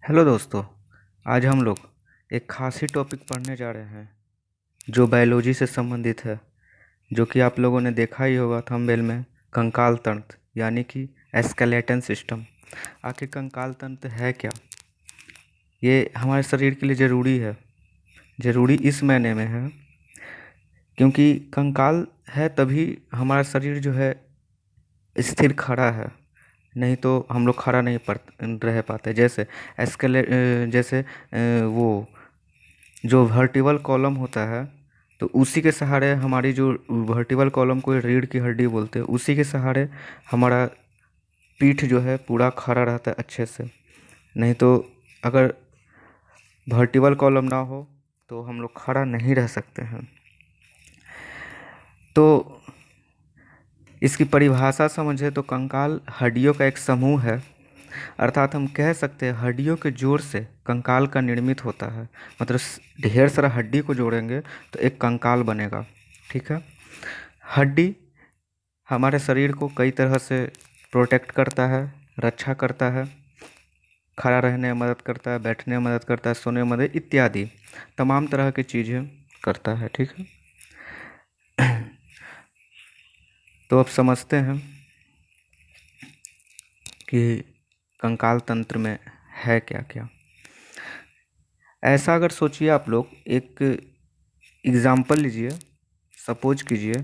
Hello दोस्तों। आज हम लोग एक खास ही टॉपिक पढ़ने जा रहे हैं जो बायोलॉजी से संबंधित है, जो कि आप लोगों ने देखा ही होगा थंबनेल में। कंकाल तंत्र यानी कि एस्केलेटन सिस्टम। आखिर कंकाल तंत्र है क्या? ये हमारे शरीर के लिए ज़रूरी है। ज़रूरी इस मायने में है क्योंकि कंकाल है तभी हमारा शरीर जो है स्थिर खड़ा है। नहीं तो हम लोग खड़ा नहीं पड़ रह पाते। जैसे जैसे वो जो वर्टिबल कॉलम होता है, तो उसी के सहारे हमारी जो वर्टिबल कॉलम को रीढ़ की हड्डी बोलते हैं, उसी के सहारे हमारा पीठ जो है पूरा खड़ा रहता है अच्छे से। नहीं तो अगर वर्टिबल कॉलम ना हो तो हम लोग खड़ा नहीं रह सकते हैं। तो इसकी परिभाषा समझे तो कंकाल हड्डियों का एक समूह है। अर्थात हम कह सकते हैं हड्डियों के जोड़ से कंकाल का निर्मित होता है। मतलब ढेर सारा हड्डी को जोड़ेंगे तो एक कंकाल बनेगा। ठीक है। हड्डी हमारे शरीर को कई तरह से प्रोटेक्ट करता है, रक्षा करता है, खड़ा रहने में मदद करता है, बैठने में मदद करता है, सोने में मदद इत्यादि तमाम तरह की चीज़ें करता है। ठीक है। तो अब समझते हैं कि कंकाल तंत्र में है क्या क्या। ऐसा अगर सोचिए, आप लोग एक एग्ज़ाम्पल लीजिए। सपोज कीजिए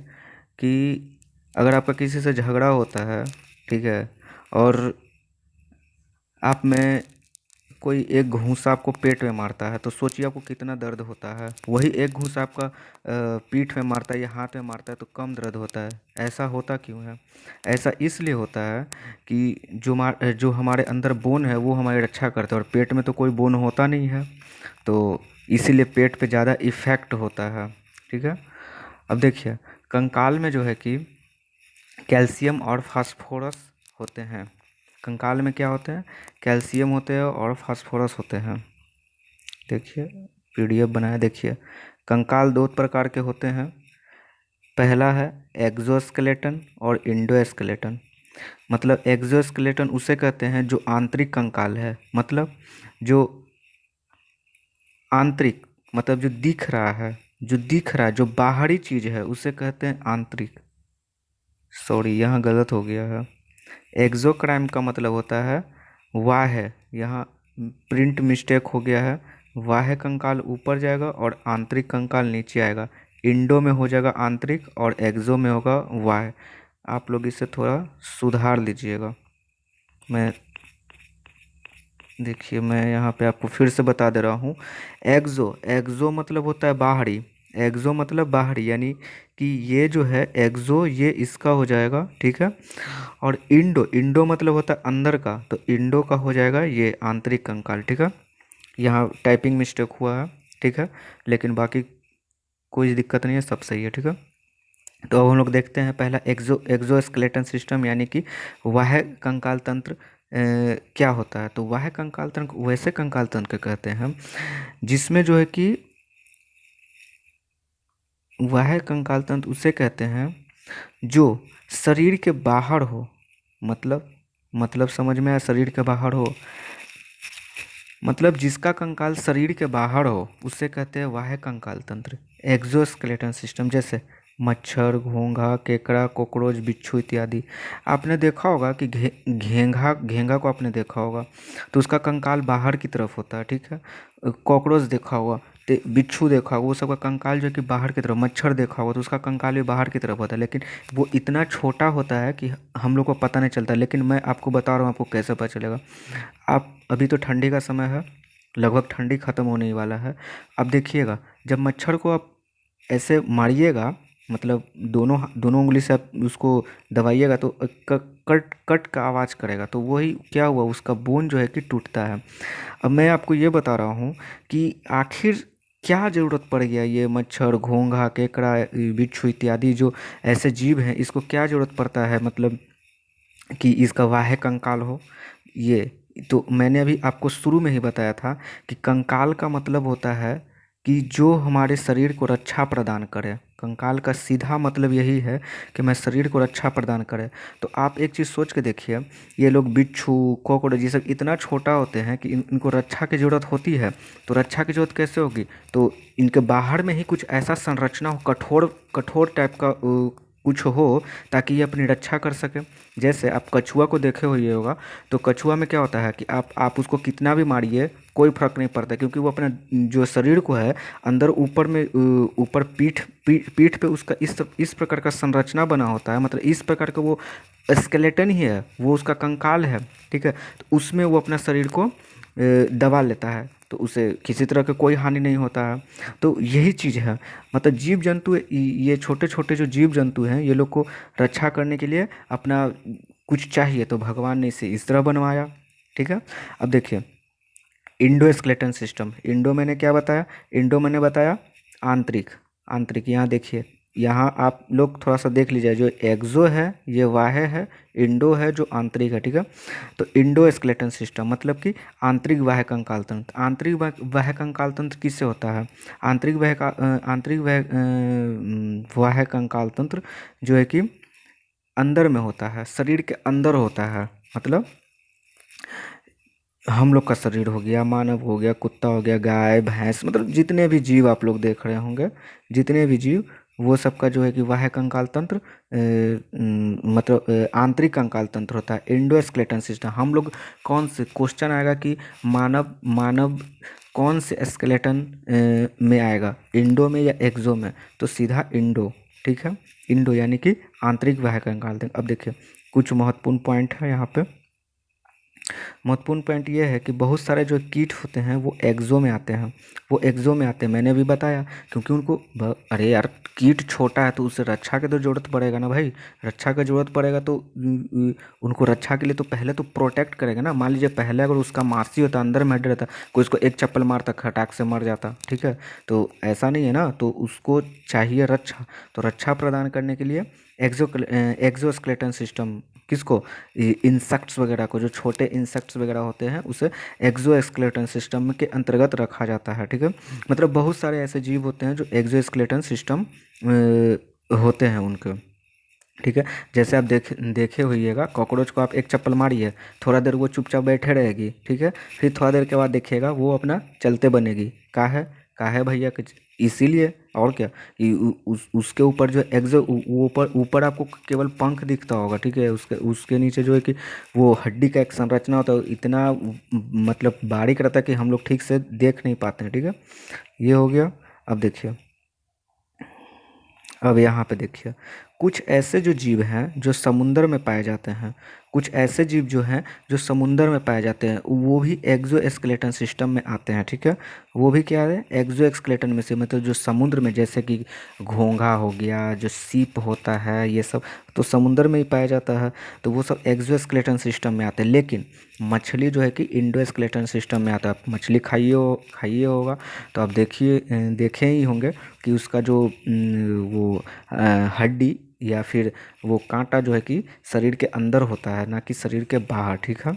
कि अगर आपका किसी से झगड़ा होता है, ठीक है, और आप में कोई एक घूंसा आपको पेट में मारता है, तो सोचिए आपको कितना दर्द होता है। वही एक घूंसा आपका पीठ में मारता है या हाथ में मारता है तो कम दर्द होता है। ऐसा होता क्यों है? ऐसा इसलिए होता है कि जो हमारे अंदर बोन है वो हमारी रक्षा करता है, और पेट में तो कोई बोन होता नहीं है, तो इसीलिए पेट पे ज़्यादा इफ़ेक्ट होता है। ठीक है। अब देखिए, कंकाल में जो है कि कैल्शियम और फास्फोरस होते हैं। कंकाल में क्या होते हैं? कैल्शियम होते हैं और फास्फोरस होते हैं। देखिए, पीडीएफ बनाया, देखिए। कंकाल दो प्रकार के होते हैं। पहला है एक्सोस्केलेटन और इंडोस्केलेटन। मतलब एक्सोस्केलेटन उसे कहते हैं जो आंतरिक कंकाल है। मतलब जो आंतरिक, मतलब जो दिख रहा है, जो बाहरी चीज़ है उसे कहते हैं आंतरिक। सॉरी, यहाँ गलत हो गया है। एक्सोक्राइम का मतलब होता है बाह्य। यहाँ प्रिंट मिस्टेक हो गया है। बाह्य कंकाल ऊपर जाएगा और आंतरिक कंकाल नीचे आएगा। इंडो में हो जाएगा आंतरिक और एक्सो में होगा बाह्य। आप लोग इसे थोड़ा सुधार लीजिएगा। मैं यहाँ पे आपको फिर से बता दे रहा हूँ। एक्सो एक्सो मतलब होता है बाहरी। एक्सो मतलब बाहरी, यानी कि ये जो है एक्सो, ये इसका हो जाएगा। ठीक है। और इंडो इंडो मतलब होता है अंदर का, तो इंडो का हो जाएगा ये आंतरिक कंकाल। ठीक है। यहाँ टाइपिंग मिस्टेक हुआ है। ठीक है। लेकिन बाकी कोई दिक्कत नहीं है, सब सही है। ठीक है। तो अब हम लोग देखते हैं पहला एक्सोस्केलेटन सिस्टम, यानी कि वाह्य कंकाल तंत्र क्या होता है। तो वाह्य कंकाल तंत्र वैसे कंकाल तंत्र कहते हैं हम जिसमें जो है कि वाह्य कंकाल तंत्र उसे कहते हैं जो शरीर के बाहर हो। मतलब समझ में आया? शरीर के बाहर हो मतलब जिसका कंकाल शरीर के बाहर हो उसे कहते हैं बाह्य कंकाल तंत्र, एक्सोस्केलेटन सिस्टम। जैसे मच्छर, घोंघा, केकड़ा, कॉकरोच, बिच्छू इत्यादि। आपने देखा होगा कि घेंघा घेंघा को आपने देखा होगा तो उसका कंकाल बाहर की तरफ होता है। ठीक है। कॉकरोच देखा होगा, तो बिच्छू देखा होगा, वो सबका कंकाल जो है कि बाहर की तरफ। मच्छर देखा होगा तो उसका कंकाल भी बाहर की तरफ होता है, लेकिन वो इतना छोटा होता है कि हम लोग को पता नहीं चलता। लेकिन मैं आपको बता रहा हूँ, आपको कैसे पता चलेगा। आप अभी तो ठंडी का समय है, लगभग ठंडी ख़त्म होने ही वाला है। अब देखिएगा, जब मच्छर को आप ऐसे मारिएगा, मतलब दोनों दोनों उंगली से आप उसको दबाइएगा तो कट कट का आवाज़ करेगा, तो वही क्या हुआ, उसका बोन जो है कि टूटता है। अब मैं आपको ये बता रहा हूँ कि आखिर क्या ज़रूरत पड़ गया ये मच्छर, घोंघा, केकड़ा, बिच्छू इत्यादि जो ऐसे जीव हैं, इसको क्या ज़रूरत पड़ता है, मतलब कि इसका बाह्य कंकाल हो। ये तो मैंने अभी आपको शुरू में ही बताया था कि कंकाल का मतलब होता है कि जो हमारे शरीर को रक्षा प्रदान करे। कंकाल का सीधा मतलब यही है कि मैं शरीर को रक्षा प्रदान करे। तो आप एक चीज़ सोच के देखिए, ये लोग बिच्छू, कॉकरोच, ये सब इतना छोटा होते हैं कि इनको रक्षा की ज़रूरत होती है। तो रक्षा की ज़रूरत कैसे होगी? तो इनके बाहर में ही कुछ ऐसा संरचना हो, कठोर कठोर टाइप का कुछ हो, ताकि ये अपनी रक्षा कर सके। जैसे आप कछुआ को देखे हुए होगा, तो कछुआ में क्या होता है कि आप उसको कितना भी मारिए कोई फर्क नहीं पड़ता, क्योंकि वो अपने जो शरीर को है अंदर ऊपर में ऊपर पीठ पे उसका इस प्रकार का संरचना बना होता है, मतलब इस प्रकार का वो स्केलेटन ही है, वो उसका कंकाल है। ठीक है, तो उसमें वो अपना शरीर को दबा लेता है, तो उसे किसी तरह का कोई हानि नहीं होता है। तो यही चीज़ है, मतलब जीव जंतु, ये छोटे छोटे जो जीव जंतु हैं, ये लोग को रक्षा करने के लिए अपना कुछ चाहिए, तो भगवान ने इसे इस तरह बनवाया। ठीक है, अब देखिए इंडो स्केलेटन सिस्टम। इंडो मैंने क्या बताया? इंडो मैंने बताया आंतरिक। आंतरिक यहाँ देखिए, यहाँ आप लोग थोड़ा सा देख लीजिए, जो एक्सो है ये बाह्य है, इंडो है जो आंतरिक है। ठीक है, तो इंडो स्केलेटन सिस्टम मतलब कि आंतरिक बाह्य कंकाल तंत्र। आंतरिक बाह्य कंकाल तंत्र किससे होता है? आंतरिक बाह्य कंकाल तंत्र जो है कि अंदर में होता है, शरीर के अंदर होता है। मतलब हम लोग का शरीर हो गया, मानव हो गया, कुत्ता हो गया, गाय भैंस, मतलब जितने भी जीव आप लोग देख रहे होंगे, जितने भी जीव, वो सबका जो है कि बाह्य कंकाल तंत्र मतलब आंतरिक कंकाल तंत्र होता है, इंडोस्केलेटन सिस्टम। हम लोग कौन से क्वेश्चन आएगा कि मानव मानव कौन से स्केलेटन में आएगा, इंडो में या एक्सो में? तो सीधा इंडो। ठीक है, इंडो यानी कि आंतरिक बाह्य कंकाल तंत्र। अब देखिए कुछ महत्वपूर्ण पॉइंट है यहाँ पे। महत्वपूर्ण पॉइंट ये है कि बहुत सारे जो कीट होते हैं वो एक्सो में आते हैं, वो एक्सो में आते हैं, मैंने अभी बताया, क्योंकि उनको अरे यार कीट छोटा है तो उसे रक्षा की तो ज़रूरत पड़ेगा ना भाई। रक्षा की ज़रूरत पड़ेगा तो उनको रक्षा के लिए तो पहले तो प्रोटेक्ट करेगा ना। मान लीजिए पहले अगर उसका मासी होता, अंदर में रहता, कोई उसको एक चप्पल मारता, खटाक से मर जाता। ठीक है, तो ऐसा नहीं है ना, तो उसको चाहिए रक्षा। तो रक्षा प्रदान करने के लिए एक्सोस्केलेटन सिस्टम, किसको? इंसेक्ट्स वगैरह को, जो छोटे इंसेक्ट्स वगैरह होते हैं उसे एक्सोस्केलेटन सिस्टम के अंतर्गत रखा जाता है। ठीक है, मतलब बहुत सारे ऐसे जीव होते हैं जो एक्सोस्केलेटन सिस्टम होते हैं उनके। ठीक है, जैसे आप देखे होइएगा, कॉकरोच को आप एक चप्पल मारिए, थोड़ा देर वो चुपचाप बैठे रहेगी। ठीक है, फिर थोड़ा देर के बाद देखिएगा वो अपना चलते बनेगी। का है भैया कुछ इसीलिए, और क्या, उसके ऊपर जो एग्जो ऊपर ऊपर आपको केवल पंख दिखता होगा। ठीक है, उसके उसके नीचे जो है कि वो हड्डी का एक संरचना होता है, इतना मतलब बारीक रहता है कि हम लोग ठीक से देख नहीं पाते हैं। ठीक है, ये हो गया। अब देखिए, अब यहाँ पे देखिए कुछ ऐसे जो जीव हैं जो समुंदर में पाए जाते हैं, कुछ ऐसे जीव जो हैं जो समुंदर में पाए जाते हैं, वो भी एक्सोस्केलेटन सिस्टम में आते हैं। ठीक है, वो भी क्या है? एक्सोस्केलेटन में से, मतलब जो समुद्र में, जैसे कि घोंघा हो गया, जो सीप होता है, ये सब तो समुंदर में ही पाया जाता है, तो वो सब एक्सोस्केलेटन सिस्टम में आते हैं। लेकिन मछली जो है कि इंडोस्केलेटन सिस्टम में आता है। आप मछली खाइए होगा, तो आप देखे ही होंगे कि उसका जो वो हड्डी या फिर वो कांटा जो है कि शरीर के अंदर होता है, ना कि शरीर के बाहर। ठीक है,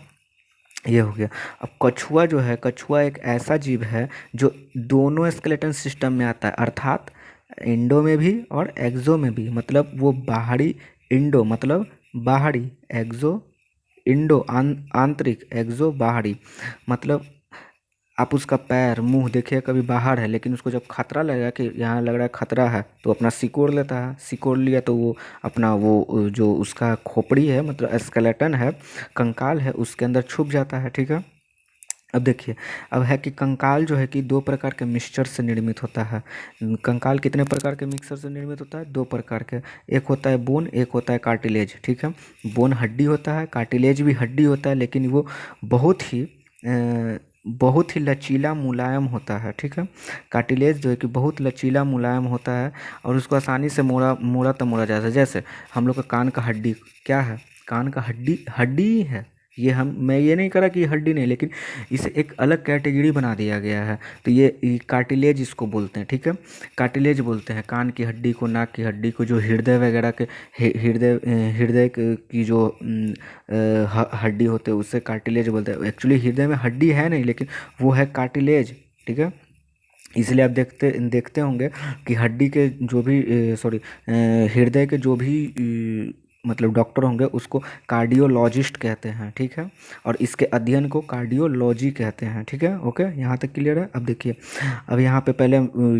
ये हो गया। अब कछुआ जो है, कछुआ एक ऐसा जीव है जो दोनों स्केलेटन सिस्टम में आता है, अर्थात इंडो में भी और एक्सो में भी। मतलब वो बाहरी, इंडो मतलब बाहरी, एक्सो इंडो आंतरिक, एक्सो बाहरी। मतलब आप उसका पैर मुंह देखिए, कभी बाहर है, लेकिन उसको जब खतरा लगेगा कि यहाँ लग रहा है खतरा है, तो अपना सिकोड़ लेता है। सिकोड़ लिया तो वो अपना वो जो उसका खोपड़ी है, मतलब स्केलेटन है, कंकाल है, उसके अंदर छुप जाता है। ठीक है, अब देखिए, अब है कि कंकाल जो है कि दो प्रकार के मिक्सचर से निर्मित होता है। कंकाल कितने प्रकार के मिक्सचर से निर्मित होता है? दो प्रकार के। एक होता है बोन, एक होता है कार्टिलेज। ठीक है, बोन हड्डी होता है, कार्टिलेज भी हड्डी होता है, लेकिन वो बहुत ही बहुत ही लचीला मुलायम होता है। ठीक है, कार्टिलेज जो है कि बहुत लचीला मुलायम होता है, और उसको आसानी से मोड़ा जा सकता है। जैसे हम लोग का कान का हड्डी क्या है? कान का हड्डी हड्डी ही है। मैं ये नहीं करा कि ये हड्डी नहीं, लेकिन इसे एक अलग कैटेगरी बना दिया गया है, तो ये कार्टिलेज इसको बोलते हैं। ठीक है, कार्टिलेज बोलते हैं कान की हड्डी को, नाक की हड्डी को, जो हृदय वगैरह के हृदय की जो हड्डी होते हैं उससे कार्टिलेज बोलते हैं। एक्चुअली हृदय में हड्डी है नहीं, लेकिन वो है कार्टिलेज। ठीक है, इसलिए आप देखते देखते होंगे कि हड्डी के जो भी सॉरी हृदय के जो भी मतलब डॉक्टर होंगे उसको कार्डियोलॉजिस्ट कहते हैं, ठीक है। और इसके अध्ययन को कार्डियोलॉजी कहते हैं, ठीक है। ओके, यहाँ तक क्लियर है। अब देखिए, अब यहाँ पे पहले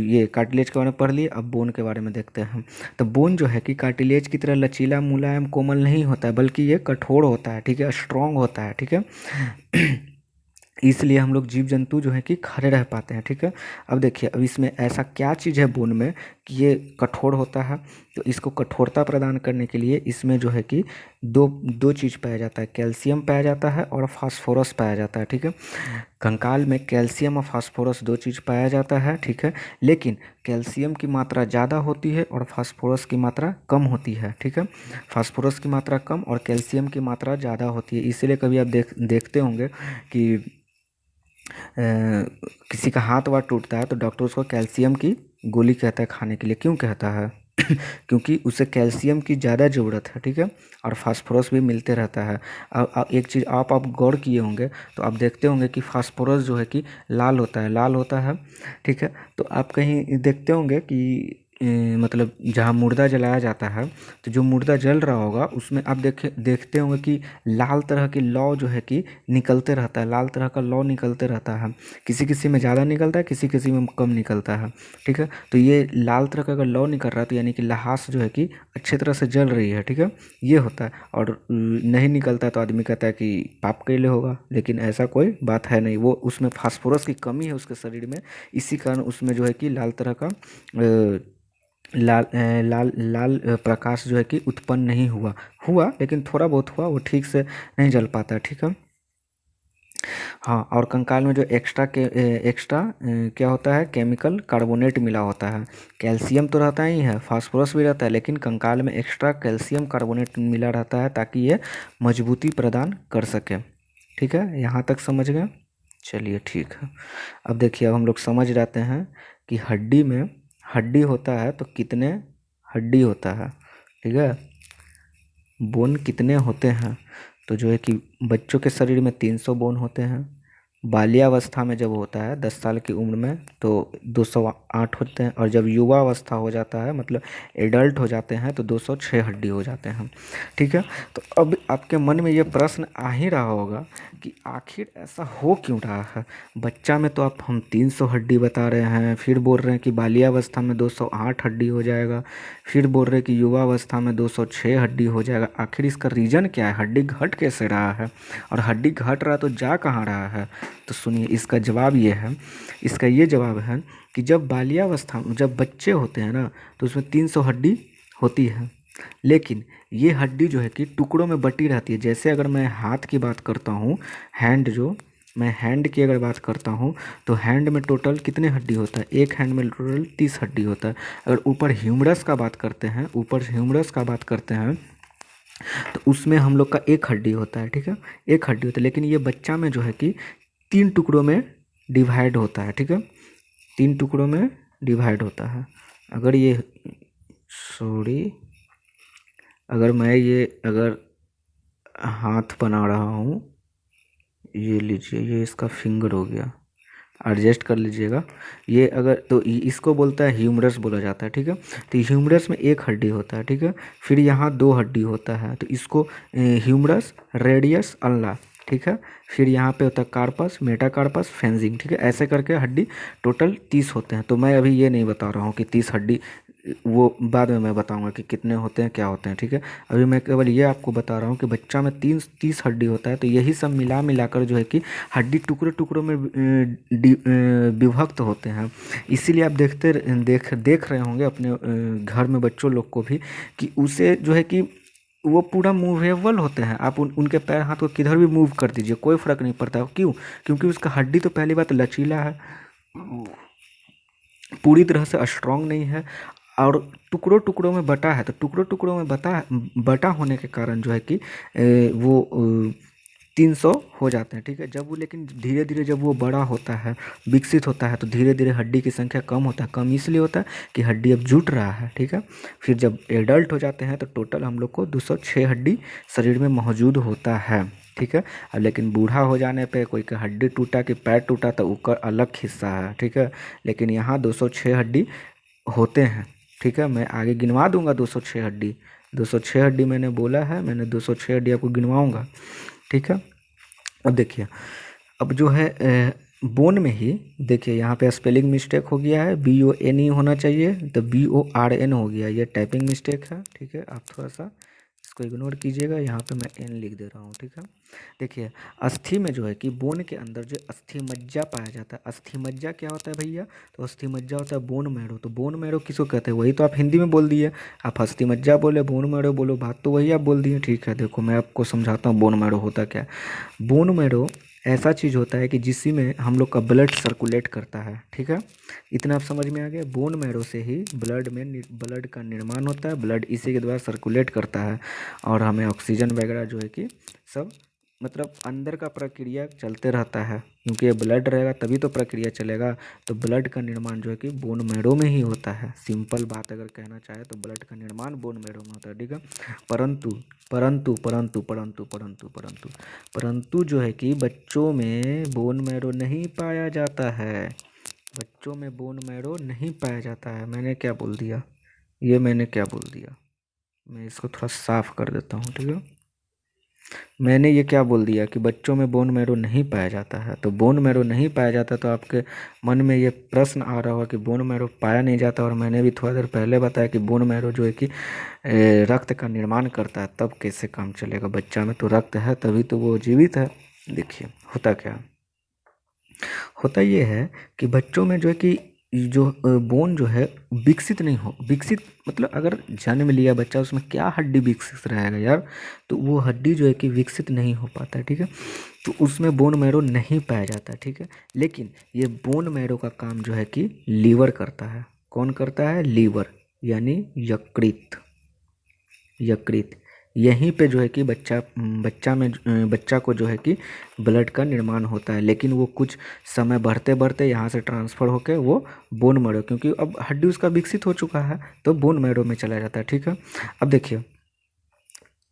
ये कार्टिलेज के बारे में पढ़ लिए, अब बोन के बारे में देखते हैं। तो बोन जो है कि कार्टिलेज की तरह लचीला, मुलायम, कोमल नहीं होता है, बल्कि ये कठोर होता है, ठीक है, स्ट्रॉन्ग होता है, ठीक है। इसलिए हम लोग जीव जंतु जो है कि खड़े रह पाते हैं, ठीक है। अब देखिए, अब इसमें ऐसा क्या चीज़ है बोन में कि ये कठोर होता है। तो इसको कठोरता प्रदान करने के लिए इसमें जो है कि दो दो चीज़ पाया जाता है, कैल्शियम पाया जाता है और फास्फोरस पाया जाता है, ठीक है। कंकाल में कैल्शियम और फास्फोरस दो चीज़ पाया जाता है, ठीक है। लेकिन कैल्शियम की मात्रा ज़्यादा होती है और फास्फोरस की मात्रा कम होती है, ठीक है। फास्फोरस की मात्रा कम और कैल्शियम की मात्रा ज़्यादा होती है। इसीलिए कभी आप देखते होंगे कि किसी का हाथ वाथ टूटता है तो डॉक्टर उसको कैल्शियम की गोली कहता है खाने के लिए। क्यों कहता है? क्योंकि उसे कैल्शियम की ज़्यादा ज़रूरत है, ठीक है। और फास्फोरस भी मिलते रहता है। अब एक चीज़ आप गौर किए होंगे तो आप देखते होंगे कि फास्फोरस जो है कि लाल होता है, लाल होता है, ठीक है। तो आप कहीं देखते होंगे कि मतलब जहाँ मुर्दा जलाया जाता है तो जो मुर्दा जल रहा होगा उसमें आप देखते होंगे कि लाल तरह की लौ जो है कि निकलते रहता है, लाल तरह का लौ निकलते रहता है। किसी किसी में ज़्यादा निकलता है, किसी किसी में कम निकलता है, ठीक है। तो ये लाल तरह का अगर लौ निकल रहा है तो यानी कि लहास जो है कि अच्छी तरह से जल रही है, ठीक है, ये होता है। और नहीं निकलता है तो आदमी कहता है कि पाप कैले होगा, लेकिन ऐसा कोई बात है नहीं। वो उसमें फास्फोरस की कमी है उसके शरीर में, इसी कारण उसमें जो है कि लाल तरह का लाल प्रकाश जो है कि उत्पन्न नहीं हुआ लेकिन थोड़ा बहुत हुआ, वो ठीक से नहीं जल पाता, ठीक है। हाँ, और कंकाल में जो एक्स्ट्रा क्या होता है, केमिकल कार्बोनेट मिला होता है। कैल्शियम तो रहता ही है, फास्फोरस भी रहता है, लेकिन कंकाल में एक्स्ट्रा कैल्शियम कार्बोनेट मिला रहता है ताकि ये मजबूती प्रदान कर सके, ठीक है। यहाँ तक समझ गए? चलिए ठीक है। अब देखिए, अब हम लोग समझ जाते हैं कि हड्डी में हड्डी होता है तो कितने हड्डी होता है, ठीक है। बोन कितने होते हैं? तो जो है कि बच्चों के शरीर में 300 बोन होते हैं। बाल्यावस्था में जब होता है 10 साल की उम्र में तो 208 होते हैं। और जब युवा अवस्था हो जाता है मतलब एडल्ट हो जाते हैं तो 206 हड्डी हो जाते हैं, ठीक है। तो अब आपके मन में ये प्रश्न आ ही रहा होगा कि आखिर ऐसा हो क्यों रहा है। बच्चा में तो आप हम 300 हड्डी बता रहे हैं, फिर बोल रहे हैं कि बाल्यावस्था में 208 हड्डी हो जाएगा, फिर बोल रहे हैं कि युवा अवस्था में 206 हड्डी हो जाएगा। आखिर इसका रीज़न क्या है? हड्डी घट कैसे रहा है? और हड्डी घट रहा तो जा कहाँ रहा है? तो सुनिए, इसका जवाब ये है, इसका ये जवाब है कि जब बाल्यावस्था में जब बच्चे होते हैं ना तो उसमें 300 हड्डी होती है, लेकिन ये हड्डी जो है कि टुकड़ों में बटी रहती है। जैसे अगर मैं हाथ की बात करता हूँ, मैं हैंड की अगर बात करता हूँ तो हैंड में टोटल कितने हड्डी होता है? एक हैंड में टोटल 30 हड्डी होता है। अगर ऊपर ह्यूमरस का बात करते हैं तो उसमें हम लोग का एक हड्डी होता है, ठीक है, एक हड्डी होता है। लेकिन ये बच्चा में जो है कि 3 टुकड़ों में डिवाइड होता है, ठीक है, 3 टुकड़ों में डिवाइड होता है। अगर ये सॉरी अगर हाथ बना रहा हूँ, ये लीजिए, ये इसका फिंगर हो गया, एडजस्ट कर लीजिएगा। ये अगर तो इसको बोलता है ह्यूमरस बोला जाता है, ठीक है। तो ह्यूमरस में एक हड्डी होता है, ठीक है। फिर यहाँ 2 हड्डी होता है तो इसको ह्यूमरस, रेडियस, अल्ला, ठीक है। फिर यहाँ पे होता है कार्पस, मेटाकार्पस, फेंजिंग, ठीक है। ऐसे करके हड्डी टोटल 30 होते हैं। तो मैं अभी ये नहीं बता रहा हूँ कि 30 हड्डी, वो बाद में मैं बताऊंगा कि कितने होते हैं, क्या होते हैं, ठीक है। अभी मैं केवल ये आपको बता रहा हूँ कि बच्चा में 30 हड्डी होता है। तो यही सब मिलाकर जो है कि हड्डी टुकड़े टुकड़ों में विभक्त होते हैं। इसीलिए आप देख रहे होंगे अपने घर में बच्चों लोग को भी कि उसे जो है कि वो पूरा मूवेबल होते हैं। आप उनके पैर हाथ को किधर भी मूव कर दीजिए, कोई फ़र्क नहीं पड़ता। क्यों? क्योंकि उसका हड्डी तो पहली बात लचीला है, पूरी तरह से स्ट्रांग नहीं है, और टुकड़ों टुकड़ों में बटा है। तो टुकड़ों टुकड़ों में बटा होने के कारण जो है कि वो 300 हो जाते हैं, ठीक है। जब वो लेकिन धीरे धीरे जब वो बड़ा होता है, विकसित होता है, तो धीरे धीरे हड्डी की संख्या कम होता है। कम इसलिए होता है कि हड्डी अब जुट रहा है, ठीक है। फिर जब एडल्ट हो जाते हैं तो टोटल हम लोग को 206 हड्डी शरीर में मौजूद होता है। ठीक है। अब लेकिन बूढ़ा हो जाने पे कोई का हड्डी टूटा कि पैर टूटा तो उसका अलग हिस्सा है, ठीक है। लेकिन यहाँ 206 हड्डी होते हैं, ठीक है। मैं आगे गिनवा दूंगा 206 हड्डी, 206 हड्डी मैंने बोला है, मैंने 206 हड्डी आपको गिनवाऊंगा, ठीक है। अब देखिए, अब जो है बोन में ही देखिए यहाँ पे स्पेलिंग मिस्टेक हो गया है, BON ही होना चाहिए, तो BORN हो गया, ये टाइपिंग मिस्टेक है, ठीक है। आप थोड़ा सा इसको इग्नोर कीजिएगा, यहाँ पे मैं N लिख दे रहा हूँ, ठीक है। देखिए, अस्थि में जो है कि बोन के अंदर जो अस्थि मज्जा पाया जाता है, अस्थि मज्जा क्या होता है भैया, तो अस्थि मज्जा होता है बोन मैरो। तो बोन मैरो किसको कहते हैं, वही तो आप हिंदी में बोल दिए, आप अस्थि मज्जा बोले, बोन मैरो बोलो, बात तो वही आप बोल दिए, ठीक है। देखो मैं आपको समझाता हूँ बोन मैरो होता क्या है। बोन मैरो ऐसा चीज़ होता है कि जिसमें हम लोग का ब्लड सर्कुलेट करता है, ठीक है। इतना आप समझ में आ गया। बोन मैरो से ही ब्लड का निर्माण होता है, ब्लड इसी के द्वारा सर्कुलेट करता है और हमें ऑक्सीजन वगैरह जो है कि सब मतलब अंदर का प्रक्रिया चलते रहता है, क्योंकि ये ब्लड रहेगा तभी तो प्रक्रिया चलेगा। तो ब्लड का निर्माण जो है कि बोन मैरो में ही होता है। सिंपल बात अगर कहना चाहे तो ब्लड का निर्माण बोन मैरो में होता है, ठीक है। परंतु परंतु परंतु परंतु परंतु परंतु परंतु जो है कि बच्चों में बोन मैरो नहीं पाया जाता है, बच्चों में बोन मैरो नहीं पाया जाता है। मैंने क्या बोल दिया, ये मैंने क्या बोल दिया, मैं इसको थोड़ा साफ कर देता हूँ, ठीक है। मैंने ये क्या बोल दिया कि बच्चों में बोन मैरो नहीं पाया जाता है। तो बोन मैरो नहीं पाया जाता तो आपके मन में ये प्रश्न आ रहा होगा कि बोन मैरो पाया नहीं जाता, और मैंने भी थोड़ा देर पहले बताया कि बोन मैरो जो है कि रक्त का निर्माण करता है, तब कैसे काम चलेगा। बच्चा में तो रक्त है तभी तो वो जीवित है। देखिए होता क्या है? होता ये है कि बच्चों में जो है कि जो बोन जो है विकसित नहीं हो, विकसित मतलब अगर जन्म लिया बच्चा उसमें क्या हड्डी विकसित रहेगा यार, तो वो हड्डी जो है कि विकसित नहीं हो पाता है, ठीक है। तो उसमें बोन मैरो नहीं पाया जाता है, ठीक है। लेकिन ये बोन मैरो का काम जो है कि लीवर करता है। कौन करता है? लीवर, यानी यकृत, यकृत। यहीं पे जो है कि बच्चा को जो है कि ब्लड का निर्माण होता है, लेकिन वो कुछ समय बढ़ते बढ़ते यहाँ से ट्रांसफ़र होकर वो बोन मैरो, क्योंकि अब हड्डी उसका विकसित हो चुका है तो बोन मैरो में चला जाता है, ठीक है। अब देखिए,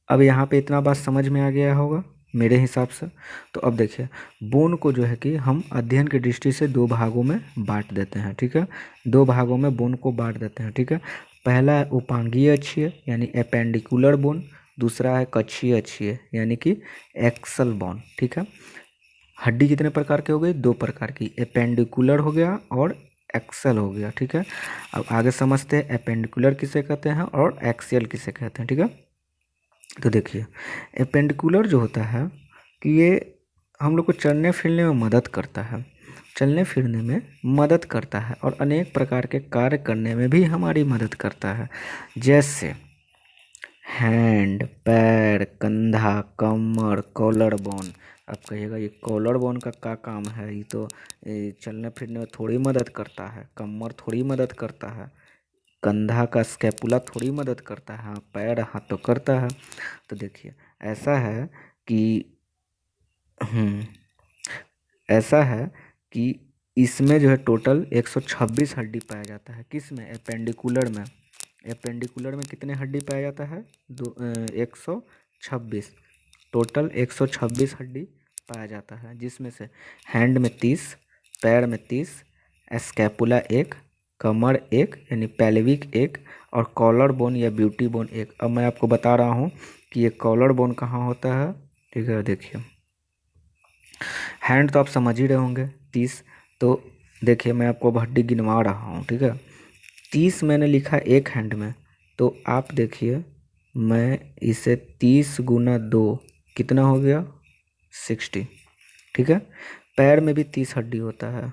अब यहाँ पे इतना बात समझ में आ गया होगा मेरे हिसाब से। तो अब देखिए, बोन को जो है कि हम अध्ययन की दृष्टि से दो भागों में बांट देते हैं, ठीक है। दो भागों में बोन को बांट देते हैं, ठीक है। पहला है उपांगीय अक्षीय यानी एपेंडिकुलर बोन, दूसरा है कक्षीय अक्षीय यानी कि एक्सल बोन, ठीक है। हड्डी कितने प्रकार की हो गई? दो प्रकार की, एपेंडिकुलर हो गया और एक्सल हो गया, ठीक है। अब आगे समझते हैं एपेंडिकुलर किसे कहते हैं और एक्सियल किसे कहते हैं, ठीक है। तो देखिए, एपेंडिकुलर जो होता है कि ये हम लोग को चलने फिरने में मदद करता है, चलने फिरने में मदद करता है और अनेक प्रकार के कार्य करने में भी हमारी मदद करता है, जैसे हैंड, पैर, कंधा, कमर, कॉलर बोन। अब कहिएगा ये कॉलर बोन का क्या काम है, ये तो चलने फिरने में थोड़ी मदद करता है, कमर थोड़ी मदद करता है, कंधा का स्कैपुला थोड़ी मदद करता है, हाँ पैर हाथ तो करता है। तो देखिए ऐसा है कि हम्म ऐसा है कि इसमें जो है टोटल 126 हड्डी पाया जाता है। किस में? एपेंडिकुलर में। एपेंडिकुलर में कितने हड्डी पाया जाता है? 126, टोटल 126 हड्डी पाया जाता है, जिसमें से हैंड में 30, पैर में 30, स्कैपुला एक, कमर एक यानी पेल्विक एक, और कॉलर बोन या ब्यूटी बोन एक। अब मैं आपको बता रहा हूँ कि ये कॉलर बोन कहाँ होता है, ठीक है। देखिए, हैंड तो आप समझ ही रहे होंगे 30, तो देखिए मैं आपको अब हड्डी गिनवा रहा हूँ, ठीक है। 30 मैंने लिखा एक हैंड में, तो आप देखिए मैं इसे 30 गुना 2 कितना हो गया? 60, ठीक है। पैर में भी 30 हड्डी होता है,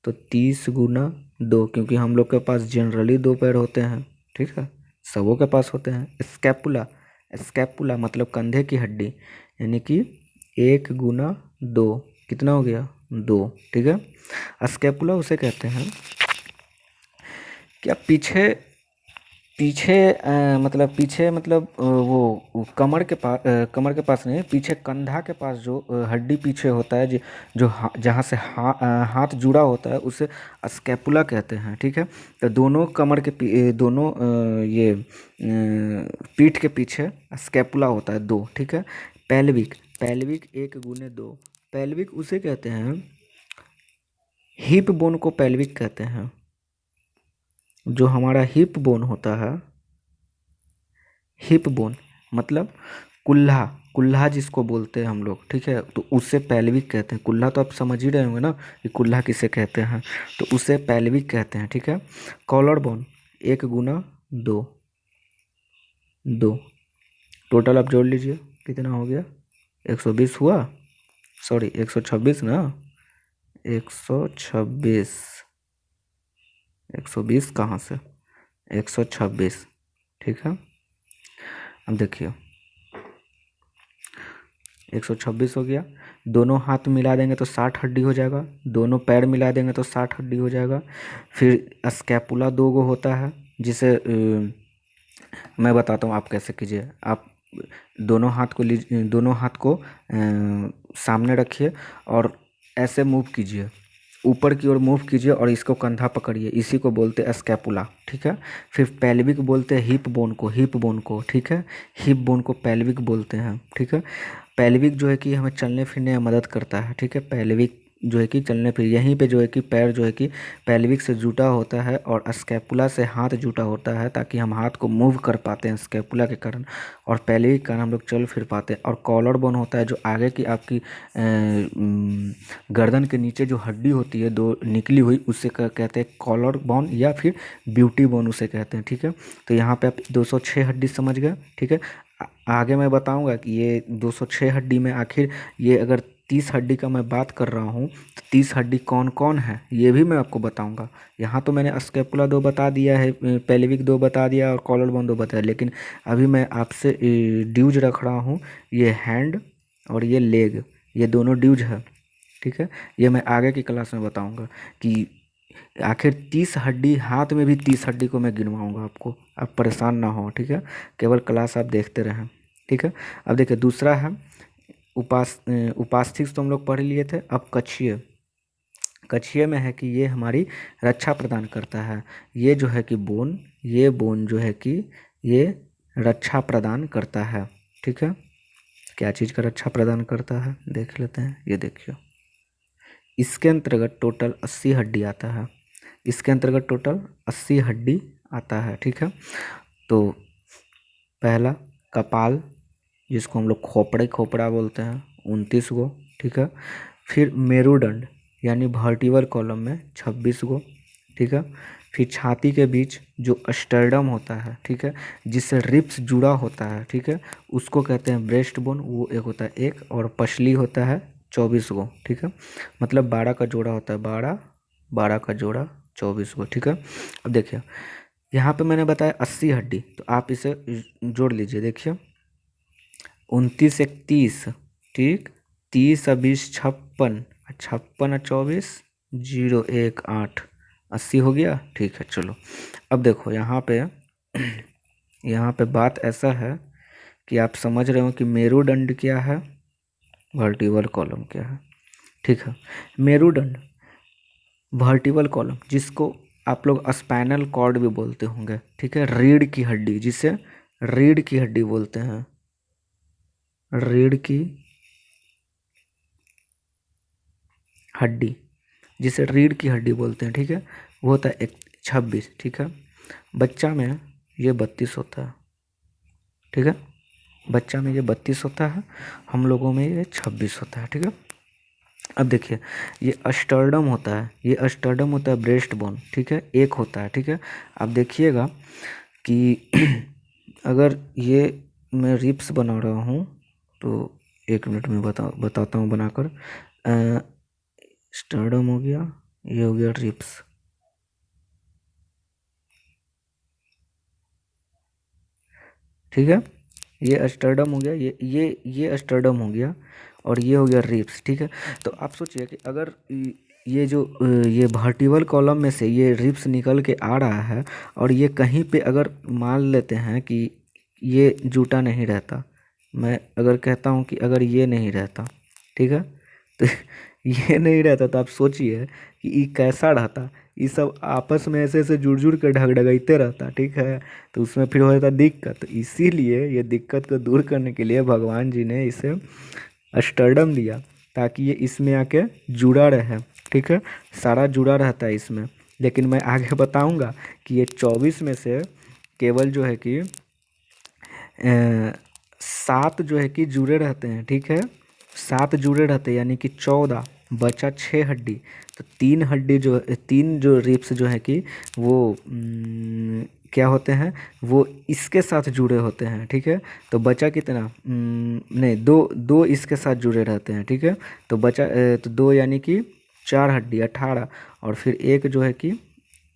तो 30 गुना 2, क्योंकि हम लोग के पास जनरली 2 पैर होते हैं, ठीक है, सबों के पास होते हैं। स्कैपुला, स्कैपुला मतलब कंधे की हड्डी, यानी कि 1 गुना 2 कितना हो गया? 2, ठीक है। स्कैपुला उसे कहते हैं क्या? पीछे पीछे मतलब पीछे मतलब वो कमर के पास नहीं, पीछे कंधा के पास जो हड्डी पीछे होता है, जो जहाँ से हाथ जुड़ा होता है उसे स्कैपुला कहते हैं, ठीक है। तो दोनों कमर के दोनों ये पीठ के पीछे स्कैपुला होता है 2, ठीक है। पेल्विक, पैल्विक 1 गुने 2। पैल्विक उसे कहते हैं, हिप बोन को पैल्विक कहते हैं। जो हमारा हिप बोन होता है, हिप बोन मतलब कुल्हा, कुल्हा जिसको बोलते हैं हम लोग, ठीक है, तो उसे पैल्विक कहते हैं। कुल्हा तो आप समझ ही रहे होंगे ना कि कुल्हा किसे कहते हैं, तो उसे पैल्विक कहते हैं, ठीक है। कॉलर बोन 1 गुना 2, 2 टोटल आप जोड़ लीजिए कितना हो गया, 120 हुआ, सॉरी 126 ना, 126, 120 कहाँ से, 126, ठीक है। अब देखिए 126 हो गया, दोनों हाथ मिला देंगे तो 60 हड्डी हो जाएगा, दोनों पैर मिला देंगे तो 60 हड्डी हो जाएगा। फिर स्कैपुला 2 गो होता है, जिसे मैं बताता हूँ आप कैसे कीजिए। आप दोनों हाथ को लीजिए, दोनों हाथ को सामने रखिए और ऐसे मूव कीजिए, ऊपर की ओर मूव कीजिए और इसको कंधा पकड़िए, इसी को बोलते हैं स्कैपुला, ठीक है। फिर पैल्विक बोलते हैं हिप बोन को, हिप बोन को, ठीक है, हिप बोन को पैल्विक बोलते हैं, ठीक है। पैल्विक जो है कि हमें चलने फिरने में मदद करता है, ठीक है। पैल्विक जो है कि चलने फिर यहीं पे जो है कि पैर जो है कि पैल्विक से जुटा होता है और स्कैपुला से हाथ जुटा होता है, ताकि हम हाथ को मूव कर पाते हैं स्कैपुला के कारण, और पैल्विक के कारण हम लोग चल फिर पाते हैं। और कॉलर बोन होता है जो आगे की आपकी गर्दन के नीचे जो हड्डी होती है 2 निकली हुई, उससे कहते हैं कॉलर बोन या फिर ब्यूटी बोन उसे कहते हैं, ठीक है। तो यहाँ पे आप 206 हड्डी समझ गए, ठीक है। आगे मैं बताऊंगा कि ये 206 हड्डी में आखिर ये अगर 30 हड्डी का मैं बात कर रहा हूँ तो 30 हड्डी कौन कौन है ये भी मैं आपको बताऊंगा। यहाँ तो मैंने स्कैपुला 2 बता दिया है, पेल्विक 2 बता दिया और कॉलर बोन 2 बताया, लेकिन अभी मैं आपसे ड्यूज रख रहा हूँ, ये हैंड और ये लेग, ये दोनों ड्यूज है, ठीक है। ये मैं आगे की क्लास में बताऊंगा कि आखिर 30 हड्डी, हाथ में भी 30 हड्डी को मैं गिनवाऊंगा आपको, आप परेशान ना हो, ठीक है। केवल क्लास आप देखते रहें, ठीक है। अब देखिए दूसरा है उपास्थि तो हम लोग पढ़ लिए थे। अब कक्षीय, कक्षीय में है कि ये हमारी रक्षा प्रदान करता है। ये जो है कि बोन, ये बोन जो है कि ये रक्षा प्रदान करता है, ठीक है। क्या चीज़ का रक्षा प्रदान करता है देख लेते हैं। ये देखिए इसके अंतर्गत टोटल 80 हड्डी आता है, इसके अंतर्गत टोटल 80 हड्डी आता है, ठीक है। तो पहला कपाल, जिसको हम लोग खोपड़ा बोलते हैं, 29 गो, ठीक है। फिर मेरुदंड यानी वर्टिबल कॉलम में 26 गो, ठीक है। फिर छाती के बीच जो स्टर्डम होता है, ठीक है, जिससे रिब्स जुड़ा होता है, ठीक है, उसको कहते हैं ब्रेस्ट बोन, वो एक होता है 1, और पसली होता है 24 गो, ठीक है। मतलब 12 का जोड़ा होता है, 12 12 का जोड़ा 24 गो, ठीक है। अब देखिए यहाँ पे मैंने बताया 80 हड्डी, तो आप इसे जोड़ लीजिए। देखिए 29 1 30, ठीक, 30 और 20 56, 56 और 24 0 1 8, 80 हो गया, ठीक है। चलो अब देखो यहाँ पे यहाँ पे बात ऐसा है कि आप समझ रहे हो कि मेरुदंड क्या है, वर्टिबल कॉलम क्या है, ठीक है। मेरुदंड वर्टिबल कॉलम, जिसको आप लोग स्पाइनल कॉर्ड भी बोलते होंगे, ठीक है, रीढ़ की हड्डी, जिसे रीढ़ की हड्डी बोलते हैं, रीढ़ की हड्डी, जिसे रीढ़ की हड्डी बोलते हैं, ठीक है, वो होता है 26, ठीक है। बच्चा में ये 32 होता है, ठीक है, बच्चा में ये 32 होता है, हम लोगों में ये 26 होता है, ठीक है। अब देखिए ये अस्टर्डम होता है, ये अस्टर्डम होता है ब्रेस्ट बोन, ठीक है, एक होता है, ठीक है। अब देखिएगा कि अगर ये मैं रिप्स बना रहा हूँ तो 1 मिनट में बताता हूँ बनाकर। स्टर्डम हो गया, ये हो गया रिप्स, ठीक है, ये अस्टर्डम हो गया, ये अस्टर्डम हो गया, और ये हो गया रिप्स, ठीक है। तो आप सोचिए कि अगर ये जो ये वर्टिबल कॉलम में से ये रिप्स निकल के आ रहा है, और ये कहीं पे अगर मान लेते हैं कि ये जुटा नहीं रहता, मैं अगर कहता हूँ कि अगर ये नहीं रहता, ठीक है, तो ये नहीं रहता, तो आप सोचिए कि ये कैसा रहता, ये सब आपस में ऐसे ऐसे जुड़ जुड़ के ढगढगाइते रहता, ठीक है। तो उसमें फिर हो जाता दिक्कत, तो इसीलिए ये दिक्कत को दूर करने के लिए भगवान जी ने इसे अस्टर्डम दिया ताकि ये इसमें आके जुड़ा रहे। ठीक है, सारा जुड़ा रहता है इसमें। लेकिन मैं आगे बताऊंगा कि ये 24 में से केवल जो है कि 7 जो है कि जुड़े रहते हैं। ठीक है, 7 जुड़े रहते हैं यानी कि 14, बचा 6 हड्डी। तो 3 हड्डी जो 3 जो रिब्स जो है कि वो क्या होते हैं, वो इसके साथ जुड़े होते हैं। ठीक है, तो बचा कितना, नहीं, दो दो इसके साथ जुड़े रहते हैं। ठीक है, तो बचा तो 2 यानी कि 4 हड्डी 18, और फिर एक जो है कि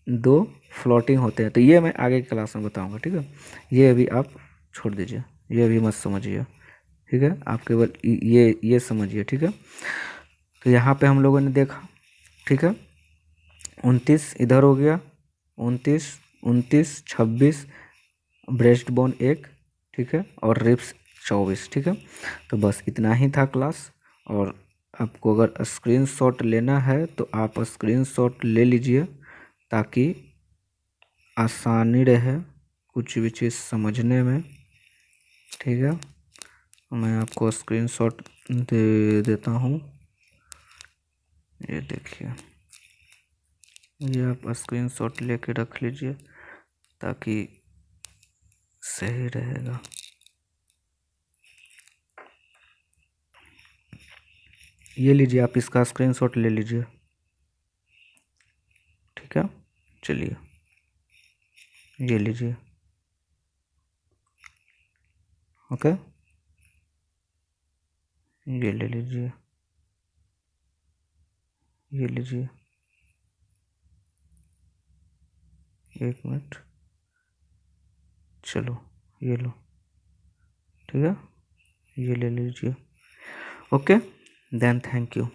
2 फ्लोटिंग होते हैं। तो ये मैं आगे की क्लास में बताऊंगा। ठीक है, ये अभी आप छोड़ दीजिए, ये अभी मत समझिए। ठीक है, आप केवल ये समझिए। ठीक है, तो यहाँ पे हम लोगों ने देखा। ठीक है, 29 इधर हो गया, 29 29 26, ब्रेस्ट बोन 1। ठीक है, और रिब्स 24। ठीक है, तो बस इतना ही था क्लास। और आपको अगर स्क्रीनशॉट लेना है तो आप स्क्रीनशॉट ले लीजिए ताकि आसानी रहे कुछ भी चीज़ समझने में। ठीक है, मैं आपको स्क्रीनशॉट दे देता हूँ। ये देखिए, ये आप स्क्रीनशॉट लेके रख लीजिए ताकि सही रहेगा। ये लीजिए, आप इसका स्क्रीनशॉट ले लीजिए। ठीक है, चलिए, ये लीजिए। ओके, ये ले लीजिए, ये लीजिए, 1 मिनट, चलो ये लो। ठीक है, ये ले लीजिए। Okay, then thank you.